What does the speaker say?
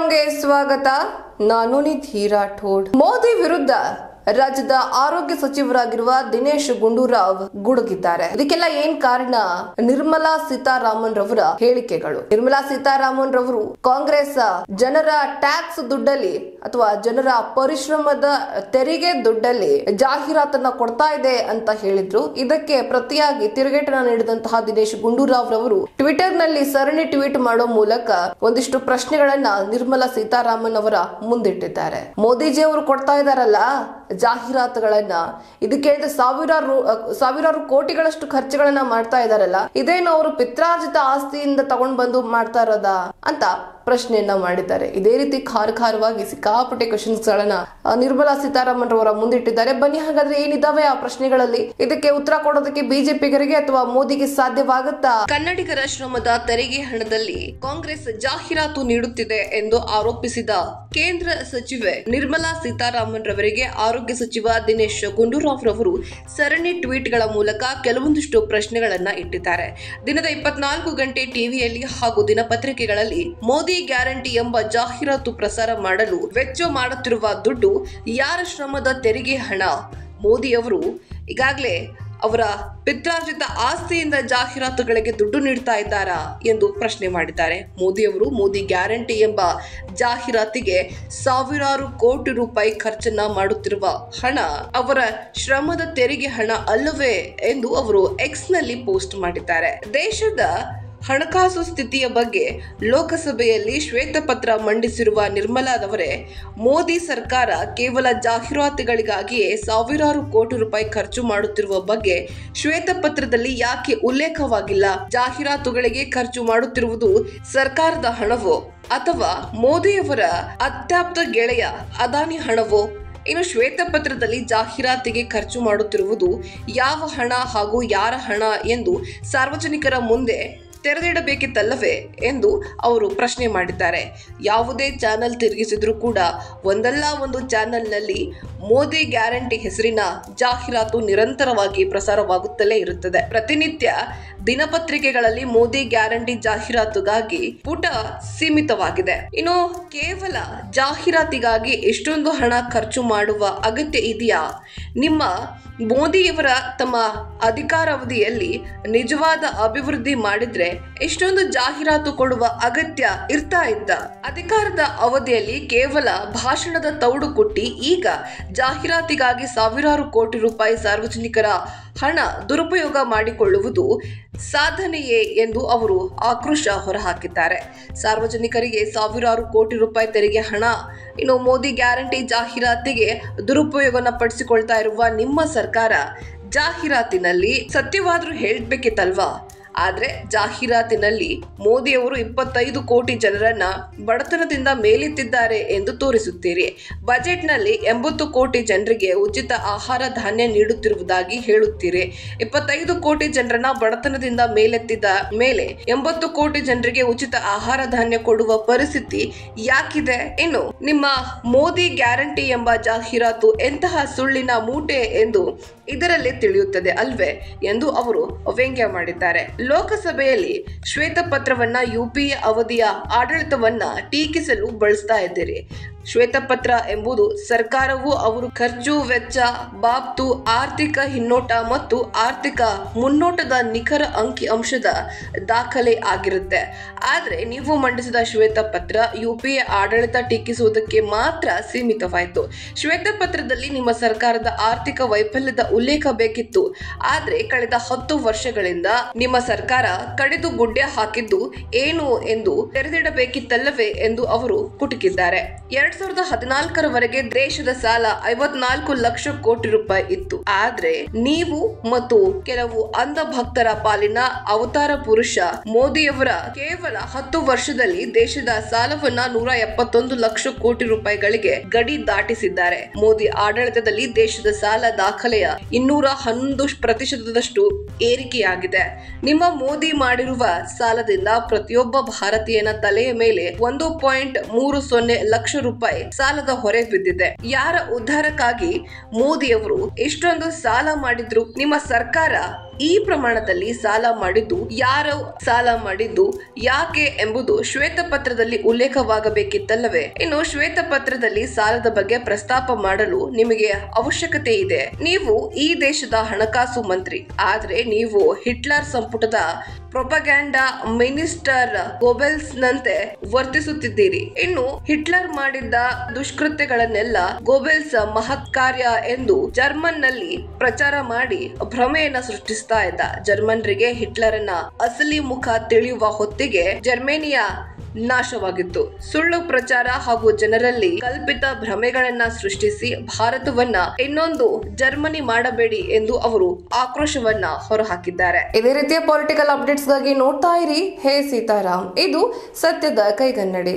ಪ್ರೋಗ್ರಾಂಗೆ ಸ್ವಾಗತ. ನಾನು ನಿಧಿ ರಾಠೋಡ್. ಮೋದಿ ವಿರುದ್ಧ ರಾಜ್ಯದ ಆರೋಗ್ಯ ಸಚಿವರಾಗಿರುವ ದಿನೇಶ್ ಗುಂಡೂರಾವ್ ಗುಡುಗಿದ್ದಾರೆ. ಇದಕ್ಕೆಲ್ಲ ಏನ್ ಕಾರಣ? ನಿರ್ಮಲಾ ಸೀತಾರಾಮನ್ ರವರ ಹೇಳಿಕೆಗಳು. ನಿರ್ಮಲಾ ಸೀತಾರಾಮನ್ ರವರು ಕಾಂಗ್ರೆಸ್ ಜನರ ಟ್ಯಾಕ್ಸ್ ದುಡ್ಡಲ್ಲಿ ಅಥವಾ ಜನರ ಪರಿಶ್ರಮದ ತೆರಿಗೆ ದುಡ್ಡಲ್ಲಿ ಜಾಹೀರಾತನ್ನ ಕೊಡ್ತಾ ಇದೆ ಅಂತ ಹೇಳಿದ್ರು. ಇದಕ್ಕೆ ಪ್ರತಿಯಾಗಿ ತಿರುಗೇಟನ್ನ ನೀಡಿದಂತಹ ದಿನೇಶ್ ಗುಂಡೂರಾವ್ ರವರು ಟ್ವಿಟರ್ ನಲ್ಲಿ ಸರಣಿ ಟ್ವೀಟ್ ಮಾಡೋ ಮೂಲಕ ಒಂದಿಷ್ಟು ಪ್ರಶ್ನೆಗಳನ್ನ ನಿರ್ಮಲಾ ಸೀತಾರಾಮನ್ ಅವರ ಮುಂದಿಟ್ಟಿದ್ದಾರೆ. ಮೋದಿಜಿ ಅವರು ಕೊಡ್ತಾ ಇದಾರಲ್ಲ ಜಾಹೀರಾತುಗಳನ್ನ, ಇದಕ್ಕೆ ಸಾವಿರಾರು ಕೋಟಿಗಳಷ್ಟು ಖರ್ಚುಗಳನ್ನ ಮಾಡ್ತಾ ಇದಾರಲ್ಲ, ಇದೇನು ಅವರು ಪಿತ್ರಾರ್ಜಿತ ಆಸ್ತಿಯಿಂದ ತಗೊಂಡ್ ಬಂದು ಮಾಡ್ತಾ ಇರೋದಾ ಅಂತ ಪ್ರಶ್ನೆಯನ್ನ ಮಾಡಿದ್ದಾರೆ. ಇದೇ ರೀತಿ ಖಾರವಾಗಿ ಸಿಕ್ಕಾಪಟ್ಟೆ ಕ್ವಶನ್ಸ್ ಗಳನ್ನ ನಿರ್ಮಲಾ ಸೀತಾರಾಮನ್ ರವರ ಮುಂದಿಟ್ಟಿದ್ದಾರೆ. ಬನ್ನಿ ಹಾಗಾದ್ರೆ ಏನಿದಾವೆ ಆ ಪ್ರಶ್ನೆಗಳಲ್ಲಿ, ಇದಕ್ಕೆ ಉತ್ತರ ಕೊಡೋದಕ್ಕೆ ಬಿಜೆಪಿಗರಿಗೆ ಅಥವಾ ಮೋದಿಗೆ ಸಾಧ್ಯವಾಗುತ್ತಾ? ಕನ್ನಡಿಗರ ಶ್ರಮದ ತೆರಿಗೆ ಹಣದಲ್ಲಿ ಕಾಂಗ್ರೆಸ್ ಜಾಹೀರಾತು ನೀಡುತ್ತಿದೆ ಎಂದು ಆರೋಪಿಸಿದ ಕೇಂದ್ರ ಸಚಿವೆ ನಿರ್ಮಲಾ ಸೀತಾರಾಮನ್ ರವರಿಗೆ ಆರೋಗ್ಯ ಸಚಿವ ದಿನೇಶ್ ಗುಂಡೂರಾವ್ ರವರು ಸರಣಿ ಟ್ವೀಟ್ ಗಳ ಮೂಲಕ ಕೆಲವೊಂದಿಷ್ಟು ಪ್ರಶ್ನೆಗಳನ್ನ ಇಟ್ಟಿದ್ದಾರೆ. ದಿನದ 24 ಗಂಟೆ ಟಿವಿಯಲ್ಲಿ ಹಾಗೂ ದಿನಪತ್ರಿಕೆಗಳಲ್ಲಿ ಮೋದಿ ಗ್ಯಾರಂಟಿ ಎಂಬ ಜಾಹೀರಾತು ಪ್ರಸಾರ ಮಾಡಲು ವೆಚ್ಚ ಮಾಡುತ್ತಿರುವ ದುಡ್ಡು ಯಾರ ಶ್ರಮದ ತೆರಿಗೆ ಹಣ? ಮೋದಿ ಅವರು ಈಗಾಗಲೇ ಅವರ ಪಿತ್ರಾರ್ಜಿತ ಆಸ್ತಿಯಿಂದ ಜಾಹೀರಾತುಗಳಿಗೆ ದುಡ್ಡು ನೀಡ್ತಾ ಇದ್ದಾರಾ ಎಂದು ಪ್ರಶ್ನೆ ಮಾಡಿದ್ದಾರೆ. ಮೋದಿ ಅವರು ಮೋದಿ ಗ್ಯಾರಂಟಿ ಎಂಬ ಜಾಹೀರಾತಿಗೆ ಸಾವಿರಾರು ಕೋಟಿ ರೂಪಾಯಿ ಖರ್ಚನ್ನ ಮಾಡುತ್ತಿರುವ ಹಣ ಅವರ ಶ್ರಮದ ತೆರಿಗೆ ಹಣ ಅಲ್ಲವೇ ಎಂದು ಅವರು ಎಕ್ಸ್ ನಲ್ಲಿ ಪೋಸ್ಟ್ ಮಾಡಿದ್ದಾರೆ. ದೇಶದ ಹಣಕಾಸು ಸ್ಥಿತಿಯ ಬಗ್ಗೆ ಲೋಕಸಭೆಯಲ್ಲಿ ಶ್ವೇತಪತ್ರ ಮಂಡಿಸಿರುವ ನಿರ್ಮಲಾದವರೇ, ಮೋದಿ ಸರ್ಕಾರ ಕೇವಲ ಜಾಹೀರಾತುಗಳಿಗಾಗಿಯೇ ಸಾವಿರಾರು ಕೋಟಿ ರೂಪಾಯಿ ಖರ್ಚು ಮಾಡುತ್ತಿರುವ ಬಗ್ಗೆ ಶ್ವೇತಪತ್ರದಲ್ಲಿ ಯಾಕೆ ಉಲ್ಲೇಖವಾಗಿಲ್ಲ? ಜಾಹೀರಾತುಗಳಿಗೆ ಖರ್ಚು ಮಾಡುತ್ತಿರುವುದು ಸರ್ಕಾರದ ಹಣವೋ ಅಥವಾ ಮೋದಿಯವರ ಅತ್ಯಾಪ್ತ ಗೆಳೆಯ ಅದಾನಿ ಹಣವೋ? ಇನ್ನು ಶ್ವೇತಪತ್ರದಲ್ಲಿ ಜಾಹೀರಾತಿಗೆ ಖರ್ಚು ಮಾಡುತ್ತಿರುವುದು ಯಾವ ಹಣ ಹಾಗೂ ಯಾರ ಹಣ ಎಂದು ಸಾರ್ವಜನಿಕರ ಮುಂದೆ ತೆರೆದಿಡಬೇಕಿತ್ತಲ್ಲವೇ ಎಂದು ಅವರು ಪ್ರಶ್ನೆ ಮಾಡಿದ್ದಾರೆ. ಯಾವುದೇ ಚಾನೆಲ್ ತಿರುಗಿಸಿದ್ರೂ ಕೂಡ ಒಂದಲ್ಲ ಒಂದು ಚಾನೆಲ್ನಲ್ಲಿ ಮೋದಿ ಗ್ಯಾರಂಟಿ ಹೆಸರಿನ ಜಾಹೀರಾತು ನಿರಂತರವಾಗಿ ಪ್ರಸಾರವಾಗುತ್ತಲೇ ಇರುತ್ತದೆ. ಪ್ರತಿನಿತ್ಯ ದಿನಪತ್ರಿಕೆಗಳಲ್ಲಿ ಮೋದಿ ಗ್ಯಾರಂಟಿ ಜಾಹೀರಾತುಗಾಗಿ ಪುಟ ಸೀಮಿತವಾಗಿದೆ. ಇನ್ನು ಕೇವಲ ಜಾಹೀರಾತಿಗಾಗಿ ಎಷ್ಟೊಂದು ಹಣ ಖರ್ಚು ಮಾಡುವ ಅಗತ್ಯ ಇದೆಯಾ? ನಿಮ್ಮ ಮೋದಿಯವರ ತಮ್ಮ ಅಧಿಕಾರಾವಧಿಯಲ್ಲಿ ನಿಜವಾದ ಅಭಿವೃದ್ಧಿ ಮಾಡಿದ್ರೆ ಎಷ್ಟೊಂದು ಜಾಹೀರಾತು ಕೊಡುವ ಅಗತ್ಯ ಇರ್ತಾ ಇದ್ದ? ಅಧಿಕಾರದ ಅವಧಿಯಲ್ಲಿ ಕೇವಲ ಭಾಷಣದ ತೌಡು ಕೊಟ್ಟಿ ಈಗ ಜಾಹೀರಾತಿಗಾಗಿ ಸಾವಿರಾರು ಕೋಟಿ ರೂಪಾಯಿ ಸಾರ್ವಜನಿಕರ ಹಣ ದುರುಪಯೋಗ ಮಾಡಿಕೊಳ್ಳುವುದು ಸಾಧನೆಯೇ ಎಂದು ಅವರು ಆಕ್ರೋಶ ಹೊರಹಾಕಿದ್ದಾರೆ. ಸಾರ್ವಜನಿಕರಿಗೆ ಸಾವಿರಾರು ಕೋಟಿ ರೂಪಾಯಿ ತೆರಿಗೆ ಹಣ, ಇನ್ನು ಮೋದಿ ಗ್ಯಾರಂಟಿ ಜಾಹೀರಾತಿಗೆ ದುರುಪಯೋಗನ ಪಡಿಸಿಕೊಳ್ತಾ ಇರುವ ನಿಮ್ಮ ಸರ್ಕಾರ ಜಾಹೀರಾತಿನಲ್ಲಿ ಸತ್ಯವಾದ್ರೂ ಹೇಳ್ಬೇಕಿತ್ತಲ್ವಾ? ಆದ್ರೆ ಜಾಹೀರಾತಿನಲ್ಲಿ ಮೋದಿಯವರು 25 ಕೋಟಿ ಜನರನ್ನ ಬಡತನದಿಂದ ಮೇಲೆತ್ತಿದ್ದಾರೆ ಎಂದು ತೋರಿಸುತ್ತೀರಿ. ಬಜೆಟ್ನಲ್ಲಿ 80 ಕೋಟಿ ಜನರಿಗೆ ಉಚಿತ ಆಹಾರ ಧಾನ್ಯ ನೀಡುತ್ತಿರುವುದಾಗಿ ಹೇಳುತ್ತೀರಿ. 25 ಕೋಟಿ ಜನರನ್ನ ಬಡತನದಿಂದ ಮೇಲೆತ್ತಿದ ಮೇಲೆ 80 ಕೋಟಿ ಜನರಿಗೆ ಉಚಿತ ಆಹಾರ ಧಾನ್ಯ ಕೊಡುವ ಪರಿಸ್ಥಿತಿ ಯಾಕಿದೆ? ಇನ್ನು ನಿಮ್ಮ ಮೋದಿ ಗ್ಯಾರಂಟಿ ಎಂಬ ಜಾಹೀರಾತು ಎಂತಹ ಸುಳ್ಳಿನ ಮೂಟೆ ಎಂದು ಇದರಲ್ಲಿ ತಿಳಿಯುತ್ತದೆ ಅಲ್ವೇ ಎಂದು ಅವರು ವ್ಯಂಗ್ಯ ಮಾಡಿದ್ದಾರೆ. ಲೋಕಸಭೆಯಲ್ಲಿ ಶ್ವೇತಪತ್ರವನ್ನ ಯುಪಿಎ ಅವಧಿಯ ಆಡಳಿತವನ್ನ ಟೀಕಿಸಲು ಬಳಸ್ತಾ ಇದ್ದೀರಿ. ಶ್ವೇತಪತ್ರ ಎಂಬುದು ಸರ್ಕಾರವು ಅವರು ಖರ್ಚು ವೆಚ್ಚ ಬಾಬ್ತು ಆರ್ಥಿಕ ಹಿನ್ನೋಟ ಮತ್ತು ಆರ್ಥಿಕ ಮುನ್ನೋಟದ ನಿಖರ ಅಂಕಿ ಅಂಶದ ದಾಖಲೆ ಆಗಿರುತ್ತೆ. ಆದ್ರೆ ನೀವು ಮಂಡಿಸಿದ ಶ್ವೇತಪತ್ರ ಯುಪಿಎ ಆಡಳಿತ ಟೀಕಿಸುವುದಕ್ಕೆ ಮಾತ್ರ ಸೀಮಿತವಾಯಿತು. ಶ್ವೇತಪತ್ರದಲ್ಲಿ ನಿಮ್ಮ ಸರ್ಕಾರದ ಆರ್ಥಿಕ ವೈಫಲ್ಯದ ಉಲ್ಲೇಖ ಬೇಕಿತ್ತು. ಆದ್ರೆ ಕಳೆದ 10 ವರ್ಷಗಳಿಂದ ನಿಮ್ಮ ಸರ್ಕಾರ ಕಡಿದು ಗುಡ್ಡೆ ಹಾಕಿದ್ದು ಏನು ಎಂದು ತೆರೆದಿಡಬೇಕಿತ್ತಲ್ಲವೇ ಎಂದು ಅವರು ಕುಟುಕಿದ್ದಾರೆ. 2014ರವರೆಗೆ ದೇಶದ ಸಾಲ 54 ಲಕ್ಷ ಕೋಟಿ ರೂಪಾಯಿ ಇತ್ತು. ಆದ್ರೆ ನೀವು ಮತ್ತು ಕೆಲವು ಅಂಧ ಭಕ್ತರ ಪಾಲಿನ ಅವತಾರ ಪುರುಷ ಮೋದಿಯವರ ಕೇವಲ 10 ವರ್ಷದಲ್ಲಿ ದೇಶದ ಸಾಲವನ್ನ 171 ಲಕ್ಷ ಕೋಟಿ ರೂಪಾಯಿಗಳಿಗೆ ಗಡಿ ದಾಟಿಸಿದ್ದಾರೆ. ಮೋದಿ ಆಡಳಿತದಲ್ಲಿ ದೇಶದ ಸಾಲ ದಾಖಲೆಯ 211% ಏರಿಕೆಯಾಗಿದೆ. ನಿಮ್ಮ ಮೋದಿ ಮಾಡಿರುವ ಸಾಲದಿಂದ ಪ್ರತಿಯೊಬ್ಬ ಭಾರತೀಯನ ತಲೆಯ ಮೇಲೆ 1.30 ಲಕ್ಷ ರೂಪಾಯಿ ರೂಪಾಯಿ ಸಾಲದ ಹೊರೆ ಬಿದ್ದಿದೆ. ಯಾರ ಉದ್ಧಾರಕ್ಕಾಗಿ ಮೋದಿಯವರು ಎಷ್ಟೊಂದು ಸಾಲ ಮಾಡಿದ್ರು? ನಿಮ್ಮ ಸರ್ಕಾರ ಈ ಪ್ರಮಾಣದಲ್ಲಿ ಸಾಲ ಮಾಡಿದ್ದು ಯಾರು ಸಾಲ ಮಾಡಿದ್ದು ಯಾಕೆ ಎಂಬುದು ಶ್ವೇತಪತ್ರದಲ್ಲಿ ಉಲ್ಲೇಖವಾಗಬೇಕಿತ್ತಲ್ಲವೇ? ಇನ್ನು ಶ್ವೇತಪತ್ರದಲ್ಲಿ ಸಾಲದ ಬಗ್ಗೆ ಪ್ರಸ್ತಾಪ ಮಾಡಲು ನಿಮಗೆ ಅವಶ್ಯಕತೆ ಇದೆ. ನೀವು ಈ ದೇಶದ ಹಣಕಾಸು ಮಂತ್ರಿ, ಆದ್ರೆ ನೀವು ಹಿಟ್ಲರ್ ಸಂಪುಟದ ಪ್ರೊಪಗ್ಯಾಂಡಾ ಮಿನಿಸ್ಟರ್ ಗೋಬೆಲ್ಸ್ ನಂತೆ ವರ್ತಿಸುತ್ತಿದ್ದೀರಿ. ಇನ್ನು ಹಿಟ್ಲರ್ ಮಾಡಿದ್ದ ದುಷ್ಕೃತ್ಯಗಳನ್ನೆಲ್ಲ ಗೋಬೆಲ್ಸ್ ಮಹತ್ ಕಾರ್ಯ ಎಂದು ಜರ್ಮನ್ ನಲ್ಲಿ ಪ್ರಚಾರ ಮಾಡಿ ಭ್ರಮೆಯನ್ನ ಸೃಷ್ಟಿಸ್ತಾ ಇದ್ದ. ಜರ್ಮನ್ರಿಗೆ ಹಿಟ್ಲರನ ಅಸಲಿ ಮುಖ ತಿಳಿಯುವ ಹೊತ್ತಿಗೆ ಜರ್ಮೇನಿಯಾ ನಾಶವಾಗಿತ್ತು. ಸುಳ್ಳು ಪ್ರಚಾರ ಹಾಗೂ ಜನರಲ್ಲಿ ಕಲ್ಪಿತ ಭ್ರಮೆಗಳನ್ನ ಸೃಷ್ಟಿಸಿ ಭಾರತವನ್ನ ಇನ್ನೊಂದು ಜರ್ಮನಿ ಮಾಡಬೇಡಿ ಎಂದು ಅವರು ಆಕ್ರೋಶವನ್ನ ಹೊರಹಾಕಿದ್ದಾರೆ. ಇದೇ ರೀತಿಯ ಪೊಲಿಟಿಕಲ್ ಅಪ್ಡೇಟ್ಸ್ ಗಾಗಿ ನೋಡ್ತಾ ಇರಿ ಹೇ ಸೀತಾರಾಮ್. ಇದು ಸತ್ಯದ ಕೈಗನ್ನಡಿ.